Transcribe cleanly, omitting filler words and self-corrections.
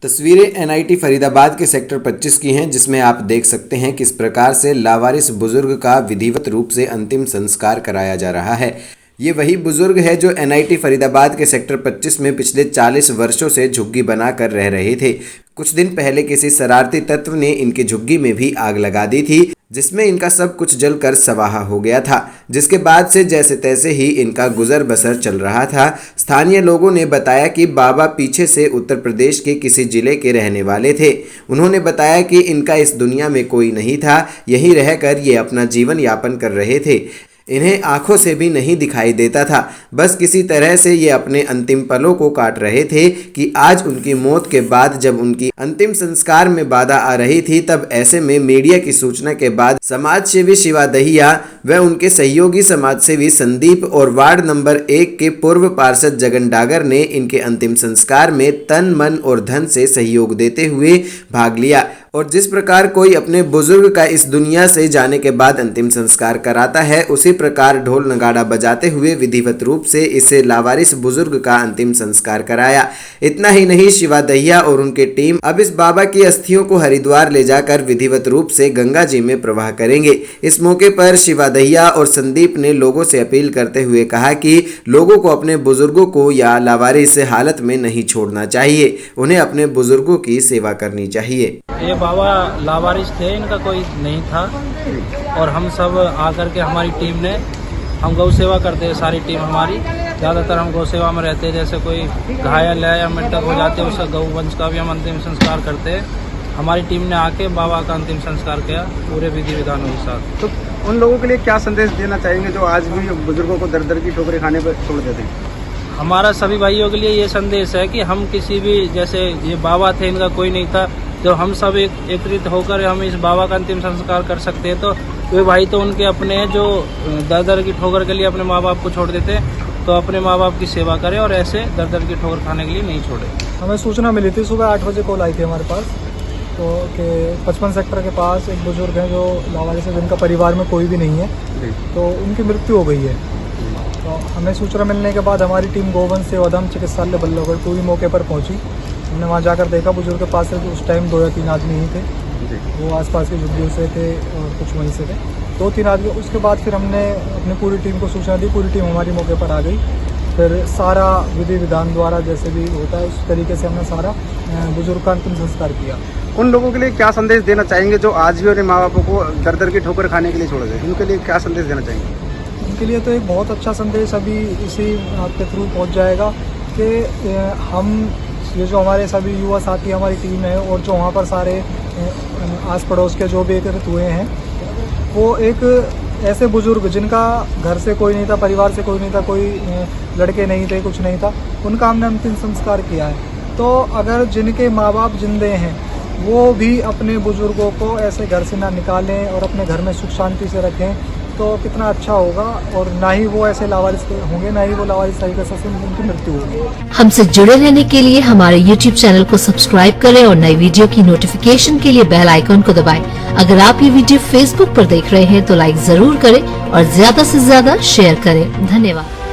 तस्वीरें एनआईटी फरीदाबाद के सेक्टर 25 की हैं, जिसमें आप देख सकते हैं किस प्रकार से लावारिस बुजुर्ग का विधिवत रूप से अंतिम संस्कार कराया जा रहा है। ये वही बुजुर्ग है जो एनआईटी फरीदाबाद के सेक्टर 25 में पिछले 40 वर्षों से झुग्गी बनाकर रह रहे थे। कुछ दिन पहले किसी शरारती तत्व ने इनकी झुग्गी में भी आग लगा दी थी, जिसमें इनका सब कुछ जलकर स्वाहा हो गया था, जिसके बाद से जैसे तैसे ही इनका गुजर बसर चल रहा था। स्थानीय लोगों ने बताया कि बाबा पीछे से उत्तर प्रदेश के किसी जिले के रहने वाले थे। उन्होंने बताया कि इनका इस दुनिया में कोई नहीं था, यहीं रहकर ये अपना जीवन यापन कर रहे थे। इन्हें आंखों से भी नहीं दिखाई देता था, बस किसी तरह से ये अपने अंतिम पलों को काट रहे थे कि आज उनकी मौत के बाद जब उनकी अंतिम संस्कार में बाधा आ रही थी, तब ऐसे में मीडिया की सूचना के बाद समाज सेवी शिवा दहिया व उनके सहयोगी समाज सेवी संदीप और वार्ड नंबर 1 के पूर्व पार्षद जगन डागर ने इनके अंतिम संस्कार में तन मन और धन से सहयोग देते हुए भाग लिया। और जिस प्रकार कोई अपने बुजुर्ग का इस दुनिया से जाने के बाद अंतिम संस्कार कराता है, उसी प्रकार ढोल नगाड़ा बजाते हुए विधिवत रूप से इसे लावारिस बुजुर्ग का अंतिम संस्कार कराया। इतना ही नहीं, शिवा दहिया और उनकी टीम अब इस बाबा की अस्थियों को हरिद्वार ले जाकर विधिवत रूप से गंगा जी में प्रवाह करेंगे। इस मौके पर शिवा दहिया और संदीप ने लोगों से अपील करते हुए कहा कि लोगों को अपने बुजुर्गों को या लावारिस हालत में नहीं छोड़ना चाहिए, उन्हें अपने बुजुर्गों की सेवा करनी चाहिए। ये बाबा लावारिस थे, इनका कोई नहीं था और हम सब आकर के हमारी टीम ने, हम गौ सेवा करते हैं सारी टीम हमारी, ज़्यादातर हम गौ सेवा में रहते हैं। जैसे कोई घायल है या मृतक हो जाते हैं, उसका गौ वंश का भी हम अंतिम संस्कार करते हैं। हमारी टीम ने आके बाबा का अंतिम संस्कार किया पूरे विधि विधानों के साथ। तो उन लोगों के लिए क्या संदेश देना चाहेंगे जो आज भी बुजुर्गों को दर दर की ठोकरें खाने पर छोड़ देते हैं? हमारा सभी भाइयों के लिए ये संदेश है कि हम किसी भी, जैसे ये बाबा थे, इनका कोई नहीं था, जब हम सब एकत्रित होकर हम इस बाबा का अंतिम संस्कार कर सकते हैं, तो वे भाई तो उनके अपने जो दर दर की ठोकर के लिए अपने माँ बाप को छोड़ देते हैं, तो अपने माँ बाप की सेवा करें और ऐसे दर दर की ठोकर खाने के लिए नहीं छोड़े। हमें सूचना मिली थी, सुबह 8 बजे कॉल आई थी हमारे पास, तो कि 55 सेक्टर के पास एक बुजुर्ग है जो लावारिस है, जिनका परिवार में कोई भी नहीं है, तो उनकी मृत्यु हो गई है। तो हमें सूचना मिलने के बाद हमारी टीम गोवंश से वधम चिकित्सालय बल्लभगढ़ पूरी मौके पर पहुंची। हमने वहां जाकर देखा बुजुर्ग के पास से उस टाइम 2 या 3 आदमी ही थे, वो आसपास की झुग्गियों से थे और कुछ वहीं से थे, 2-3 आदमी। उसके बाद फिर हमने अपनी पूरी टीम को सूचना दी, पूरी टीम हमारी मौके पर आ गई। फिर सारा विधि विधान द्वारा जैसे भी होता है उस तरीके से हमने सारा बुजुर्ग का अंतिम संस्कार किया। उन लोगों के लिए क्या संदेश देना चाहेंगे जो आज भी अपने माँ बापों को दर दर की ठोकर खाने के लिए छोड़ दें? उनके लिए क्या संदेश देना चाहेंगे? उनके लिए तो एक बहुत अच्छा संदेश अभी इसी आपके थ्रू पहुंच जाएगा कि हम ये जो हमारे सभी युवा साथी हमारी टीम है और जो वहाँ पर सारे आस पड़ोस के जो भी एकत्रित हुए हैं, वो एक ऐसे बुजुर्ग जिनका घर से कोई नहीं था, परिवार से कोई नहीं था, कोई लड़के नहीं थे, कुछ नहीं था, उनका हमने अंतिम संस्कार किया है। तो अगर जिनके माँ बाप जिंदे हैं वो भी अपने बुजुर्गों को ऐसे घर से ना निकालें और अपने घर में सुख शांति से रखें, तो कितना अच्छा होगा। और ना ही वो ऐसे लावारिस होंगे, ना ही वो लावारिस तरीके से उनकी मृत्यु होगी। हमसे जुड़े रहने के लिए हमारे YouTube चैनल को सब्सक्राइब करें और नई वीडियो की नोटिफिकेशन के लिए बेल आइकन को दबाएं। अगर आप ये वीडियो Facebook पर देख रहे हैं तो लाइक जरूर करें और ज्यादा से ज्यादा शेयर करें। धन्यवाद।